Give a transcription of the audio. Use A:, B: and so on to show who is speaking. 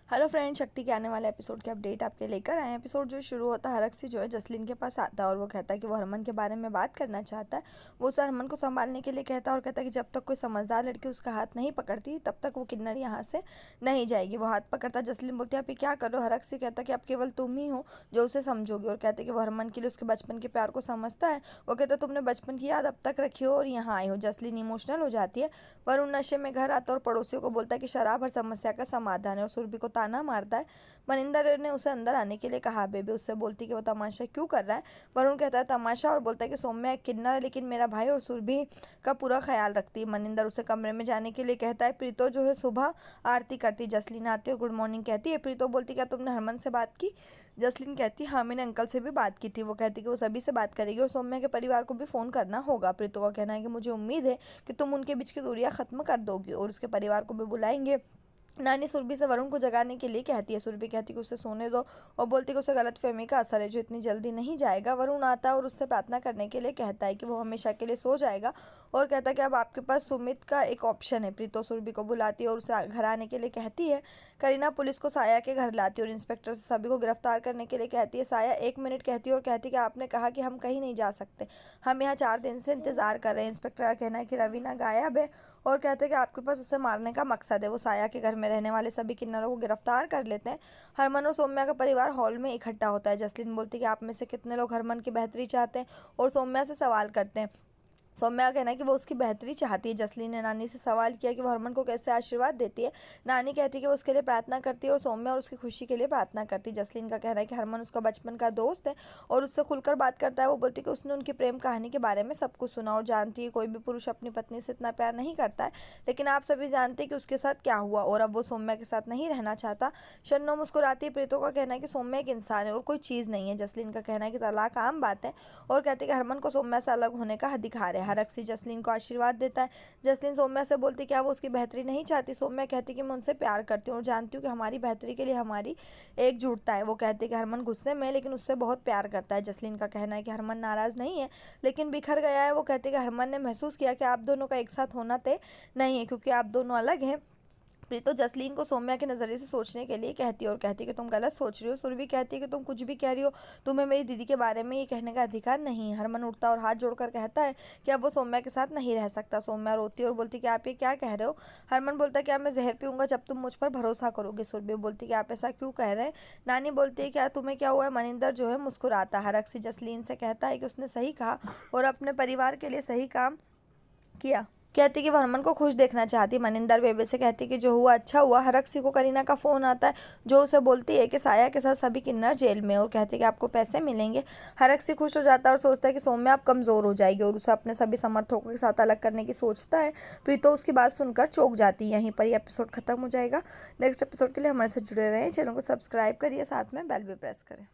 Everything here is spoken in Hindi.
A: हेलो फ्रेंड, शक्ति के आने वाले एपिसोड के अपडेट आपके लेकर आए हैं। एपिसोड जो शुरू होता है, हरक जो है जसलीन के पास आता है और वो कहता है कि वो हरमन के बारे में बात करना चाहता है। वो उसे हरमन को संभालने के लिए कहता है और कहता है कि जब तक कोई समझदार लड़की उसका हाथ नहीं पकड़ती तब तक वो किन्नर यहाँ से नहीं जाएगी। वो हाथ पकड़ता है। जसलीन बोलती है आप ये क्या कर रहे हो। हरक से कहता है कि अब केवल तुम ही हो जो उसे समझोगी और कहते हैं कि वो हरमन के लिए उसके बचपन के प्यार को समझता है। वो कहता है तुमने बचपन की याद अब तक रखी हो और यहाँ आई हो। जसलीन इमोशनल हो जाती है। वरुण नशे में घर आता है और पड़ोसियों को बोलता है कि शराब हर समस्या का समाधान है और सुरभि को ताना मारता है। मनिंदर ने उसे अंदर आने के लिए कहा। बेबी उससे बोलती कि वो तमाशा क्यों कर रहा है। वरुण कहता है तमाशा और बोलता है कि सौम्या एक किन्नर है लेकिन मेरा भाई और सुरभि का पूरा ख्याल रखती है। मनिंदर उसे कमरे में जाने के लिए कहता है। प्रीतो जो है सुबह आरती करती। जसलीन आती है, गुड मॉर्निंग कहती है। प्रीतो बोलती क्या तुमने हरमन से बात की। जसलीन कहती हाँ मैंने अंकल से भी बात की थी। वो कहती कि वो सभी से बात करेगी और सौम्या के परिवार को भी फ़ोन करना होगा। प्रीतो का कहना है कि मुझे उम्मीद है कि तुम उनके बीच की दूरियां ख़त्म कर दोगी और उसके परिवार को भी बुलाएंगे। नानी सुरभि से वरुण को जगाने के लिए कहती है। सुरभि कहती है कि उसे सोने दो और बोलती कि उसे गलतफहमी का असर है जो इतनी जल्दी नहीं जाएगा। वरुण आता है और उससे प्रार्थना करने के लिए कहता है कि वो हमेशा के लिए सो जाएगा और कहता है कि अब आपके पास सुमित का एक ऑप्शन है। प्रीतो सुरभि को बुलाती है और उसे घर आने के लिए कहती है। करीना पुलिस को साया के घर लाती है और इंस्पेक्टर से सभी को गिरफ्तार करने के लिए कहती है। साया 1 मिनट कहती है और कहती है कि आपने कहा कि हम कहीं नहीं जा सकते, हम यहाँ 4 दिन से इंतजार कर रहे हैं। इंस्पेक्टर का कहना है कि रवीना गायब है और कहते हैं कि आपके पास उसे मारने का मकसद है। वो साया के घर में रहने वाले सभी किन्नरों को गिरफ्तार कर लेते हैं। हरमन और सौम्या का परिवार हॉल में इकट्ठा होता है। जसलीन बोलती है कि आप में से कितने लोग हरमन की बेहतरी चाहते हैं और सौम्या से सवाल करते हैं। सौम्या का कहना है कि वो उसकी बेहतरी चाहती है। जसलीन ने नानी से सवाल किया कि वो हरमन को कैसे आशीर्वाद देती है। नानी कहती है कि वो उसके लिए प्रार्थना करती है और सौम्या और उसकी खुशी के लिए प्रार्थना करती है। जसलीन का कहना है कि हरमन उसका बचपन का दोस्त है और उससे खुलकर बात करता है। वो बोलती है कि उसने उनकी प्रेम कहानी के बारे में सब कुछ सुना और जानती है कोई भी पुरुष अपनी पत्नी से इतना प्यार नहीं करता है, लेकिन आप सभी जानते हैं कि उसके साथ क्या हुआ और अब वो सौम्या के साथ नहीं रहना चाहता। शन्नो मुस्कुराती है। प्रीतो का कहना है कि सौम्या एक इंसान है और कोई चीज़ नहीं है। जसलीन का कहना है कि तलाक आम बात है और कहते हैं कि हरमन को सौम्या से अलग होने का अधिकार है। हरक जसलीन को आशीर्वाद देता है। जसलीन सौम्या से बोलती क्या वो उसकी बेहतरी नहीं चाहती। सौम्या कहती कि मैं उनसे प्यार करती हूँ और जानती हूँ कि हमारी बेहतरी के लिए हमारी एकजुटता है। वो कहते कि हरमन गुस्से में लेकिन उससे बहुत प्यार करता है। जसलीन का कहना है कि हरमन नाराज़ नहीं है लेकिन बिखर गया है। वो कहते कि हरमन ने महसूस किया कि आप दोनों का एक साथ होना तय नहीं है क्योंकि आप दोनों अलग हैं। प्रीतो जसलीन को सौम्या के नज़रिए से सोचने के लिए कहती है और कहती है कि तुम गलत सोच रही हो। सुरभि कहती है कि तुम कुछ भी कह रही हो, तुम्हें मेरी दीदी के बारे में ये कहने का अधिकार नहीं है। हरमन उठता और हाथ जोड़कर कहता है कि अब वो सौम्या के साथ नहीं रह सकता। सौम्या रोती है और बोलती कि आप ये क्या कह रहे हो। हरमन बोलता है कि मैं जहर पीऊँगा जब तुम मुझ पर भरोसा करोगे। सुरभि बोलती है कि आप ऐसा क्यों कह रहे हैं। नानी बोलती है क्या तुम्हें क्या हुआ है। मनिंदर जो है मुस्कुराता। हरक से जसलीन से कहता है कि उसने सही कहा और अपने परिवार के लिए सही काम किया। कहती कि वो हरमन को खुश देखना चाहती। मनिंदर बेबे से कहती कि जो हुआ अच्छा हुआ। हरक को करीना का फ़ोन आता है जो उसे बोलती है कि साया के साथ सभी किन्नर जेल में और कहती कि आपको पैसे मिलेंगे। हरक खुश हो जाता है और सोचता है कि सौम्या अब कमज़ोर हो जाएगी और उसे अपने सभी समर्थकों के साथ अलग करने की सोचता है। प्रीतो उसकी बात सुनकर चौंक जाती है। यहीं पर ये एपिसोड खत्म हो जाएगा। नेक्स्ट एपिसोड के लिए हमारे साथ जुड़े रहें, चैनल को सब्सक्राइब करिए, साथ में बेल भी प्रेस करें।